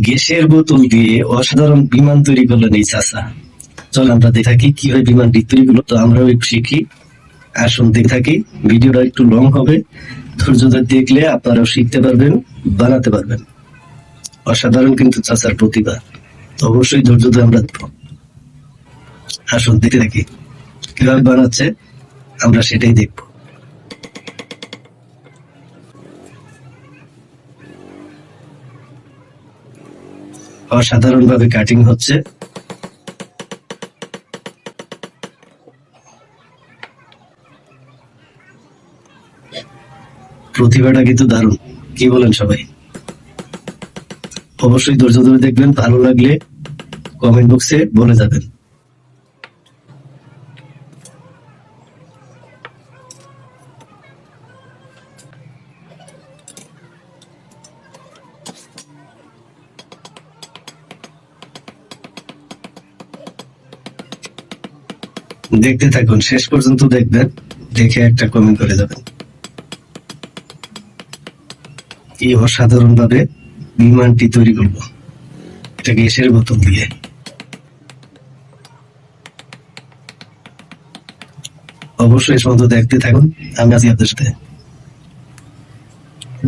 গ্যাসের বোতল দিয়ে অসাধারণ বিমান তৈরি করলেন এই চাচা। চল আমরা দেখে থাকি কিভাবে বিমান তৈরি গুলো, তো আমরাও একটু শিখি। আসুন দেখে থাকি, ভিডিওটা একটু লং হবে, ধৈর্য ধরে দেখলে আপনারাও শিখতে পারবেন, বানাতে পারবেন। অসাধারণ কিন্তু চাচার প্রতিভা, তো অবশ্যই ধৈর্য ধরে আমরা দেখবো। আসুন দেখে থাকি কিভাবে বানাচ্ছে, আমরা সেটাই দেখবো। অসাধারণ ভাবে কাটিং হচ্ছে। প্রতিভাটা কিন্তু দারুণ, কি বলেন সবাই? অবশ্যই ধৈর্য ধরে দেখবেন, ভালো লাগলে কমেন্ট বক্সে বলে যাবেন। দেখতে থাকুন, শেষ পর্যন্ত দেখবেন, দেখে একটা কমেন্ট করে যাবেন। কি অসাধারণ ভাবে বিমানটি তৈরি করবো, এটা গ্যাসের বোতল দিয়ে। অবশ্যই সমস্ত দেখতে থাকুন, আমি আছি আপনাদের সাথে।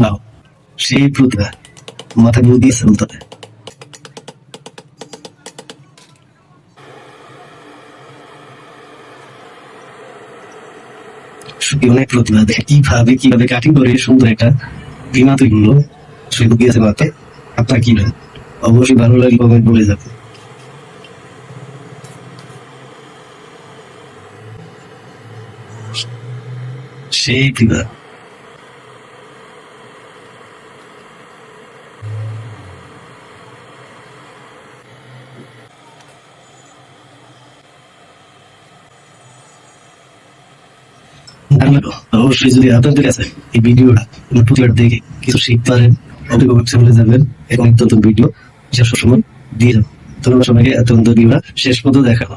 নাও, সেই প্রতিভা, মাথা বুদ্ধি দিয়েছে বলতে হবে। অনেক প্রতিভা, দেখে কিভাবে কিভাবে কাটিং করে সুন্দর একটা বিমান তৈরি করলো, সেই বুদ্ধি আছে মাথায়। আপনার কি নেন? অবশ্যই ভালো লাগলে কমেন্ট বলে যাবে। সেই প্রতিভা। অবশ্যই যদি আপনাদের কাছে এই ভিডিওটা প্রতিবার দেখে কিছু শিখতে পারেন, অভিভাবক বলে যাবেন এবং নতুন ভিডিও সবসময় দিয়ে যাবেন। ধন্যবাদ সবাইকে এত ভিডিওটা শেষ পর্যন্ত দেখানো।